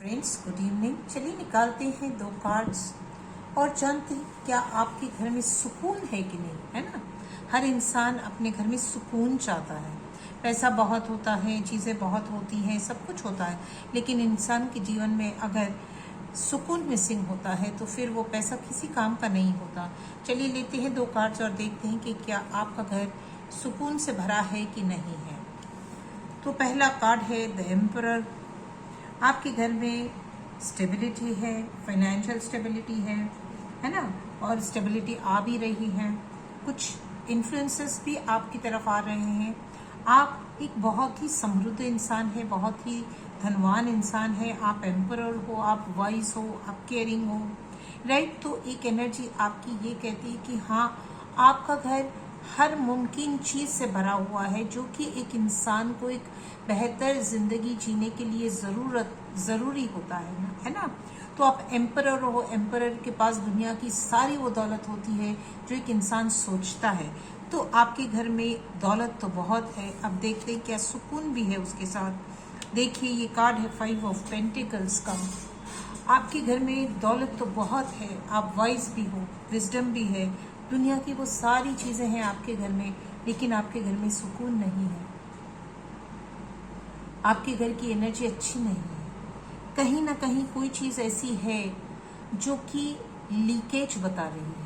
Friends, good evening. चलिए निकालते हैं दो कार्ड्स और जानते हैं क्या आपके घर में सुकून है कि नहीं, है ना। हर इंसान अपने घर में सुकून चाहता है। पैसा बहुत होता है, चीज़ें बहुत होती हैं, सब कुछ होता है, लेकिन इंसान के जीवन में अगर सुकून मिसिंग होता है तो फिर वो पैसा किसी काम का नहीं होता। चलिए लेते हैं दो कार्ड्स और देखते हैं कि क्या आपका घर सुकून से भरा है कि नहीं है। तो पहला कार्ड है द एम्परर। आपके घर में स्टेबिलिटी है, फाइनेंशियल स्टेबिलिटी है ना, और स्टेबिलिटी आ भी रही है। कुछ इन्फ्लुएंसेस भी आपकी तरफ आ रहे हैं। आप एक बहुत ही समृद्ध इंसान है, बहुत ही धनवान इंसान है। आप एम्परर हो, आप वाइज हो, आप केयरिंग हो, राइट। तो एक एनर्जी आपकी ये कहती है कि हाँ, आपका घर हर मुमकिन चीज से भरा हुआ है जो कि एक इंसान को एक बेहतर जिंदगी जीने के लिए जरूरी होता है ना। तो आप एम्परर हो, एम्परर के पास दुनिया की सारी वो दौलत होती है जो एक इंसान सोचता है। तो आपके घर में दौलत तो बहुत है। अब देखते हैं क्या सुकून भी है उसके साथ। देखिए ये कार्ड है 5 ऑफ पेंटिकल्स का। आपके घर में दौलत तो बहुत है, आप वाइज भी हो, विजडम भी है, दुनिया की वो सारी चीजें हैं आपके घर में, लेकिन आपके घर में सुकून नहीं है। आपके घर की एनर्जी अच्छी नहीं है। कहीं ना कहीं कोई चीज ऐसी है जो कि लीकेज बता रही है।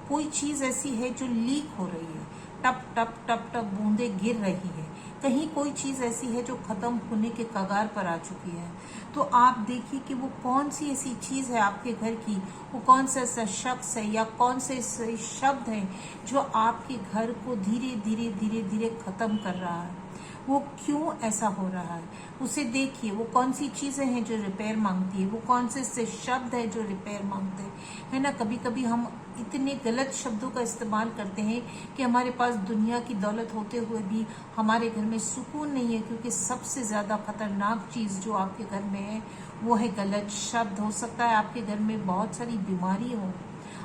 कोई चीज ऐसी है जो लीक हो रही है, टप टप टप टप बूंदे गिर रही है। कहीं कोई चीज ऐसी है जो खत्म होने के कगार पर आ चुकी है। तो आप देखिए कि वो कौन सी ऐसी चीज है आपके घर की, वो कौन सा ऐसा शख्स है या कौन से ऐसे शब्द हैं जो आपके घर को धीरे धीरे धीरे धीरे खत्म कर रहा है। वो क्यों ऐसा हो रहा है, उसे देखिए। वो कौन सी चीजें हैं जो रिपेयर मांगती है, वो कौन से ऐसे शब्द है जो रिपेयर मांगते हैं, है ना। कभी कभी हम इतने गलत शब्दों का इस्तेमाल करते हैं कि हमारे पास दुनिया की दौलत होते हुए भी हमारे घर में सुकून नहीं है, क्योंकि सबसे ज्यादा खतरनाक चीज जो आपके घर में है वो है गलत शब्द। हो सकता है आपके घर में बहुत सारी बीमारी हो,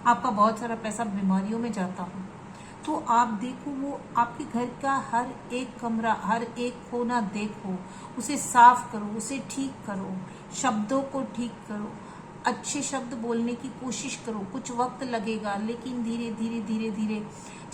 आपका बहुत सारा पैसा बीमारियों में जाता हो। तो आप देखो, वो आपके घर का हर एक कमरा, हर एक कोना देखो, उसे साफ करो, उसे ठीक करो, शब्दों को ठीक करो, अच्छे शब्द बोलने की कोशिश करो। कुछ वक्त लगेगा, लेकिन धीरे धीरे धीरे धीरे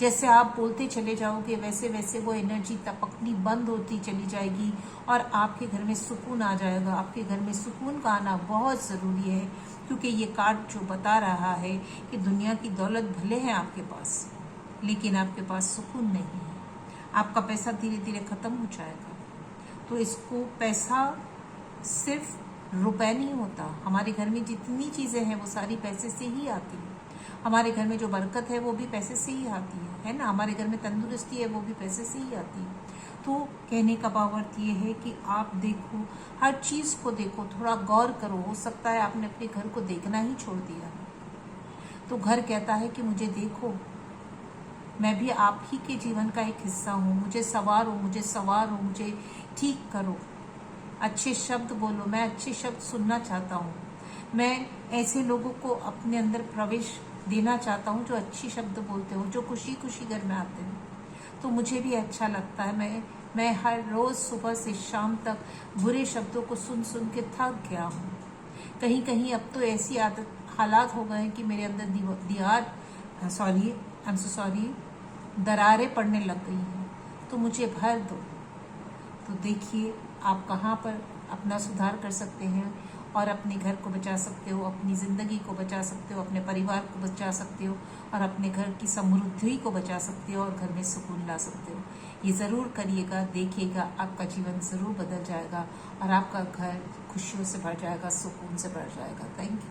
जैसे आप बोलते चले जाओगे वैसे वैसे वो एनर्जी टपकनी बंद होती चली जाएगी और आपके घर में सुकून आ जाएगा। आपके घर में सुकून का आना बहुत ज़रूरी है, क्योंकि ये कार्ड जो बता रहा है कि दुनिया की दौलत भले है आपके पास, लेकिन आपके पास सुकून नहीं है। आपका पैसा धीरे धीरे खत्म हो जाएगा। तो इसको, पैसा सिर्फ रुपए नहीं होता। हमारे घर में जितनी चीजें हैं वो सारी पैसे से ही आती है। हमारे घर में जो बरकत है वो भी पैसे से ही आती है ना। हमारे घर में तंदुरुस्ती है वो भी पैसे से ही आती है। तो कहने का भावार्थ ये है कि आप देखो, हर चीज को देखो, थोड़ा गौर करो। हो सकता है आपने अपने घर को देखना ही छोड़ दिया, तो घर कहता है कि मुझे देखो, मैं भी आप ही के जीवन का एक हिस्सा हूँ, मुझे सवारो, मुझे सवारो, मुझे ठीक करो, अच्छे शब्द बोलो। मैं अच्छे शब्द सुनना चाहता हूँ। मैं ऐसे लोगों को अपने अंदर प्रवेश देना चाहता हूँ जो अच्छी शब्द बोलते हो, जो खुशी खुशी घर में आते हैं। तो मुझे भी अच्छा लगता है। मैं हर रोज सुबह से शाम तक बुरे शब्दों को सुन सुन के थक गया हूँ। कहीं कहीं अब तो ऐसी हालात हो गए हैं कि मेरे अंदर दरारें पड़ने लग गई हैं। तो मुझे भर दो। तो देखिए आप कहाँ पर अपना सुधार कर सकते हैं और अपने घर को बचा सकते हो, अपनी ज़िंदगी को बचा सकते हो, अपने परिवार को बचा सकते हो और अपने घर की समृद्धि को बचा सकते हो और घर में सुकून ला सकते हो। ये ज़रूर करिएगा, देखिएगा, आपका जीवन ज़रूर बदल जाएगा और आपका घर खुशियों से भर जाएगा, सुकून से भर जाएगा। Thank you.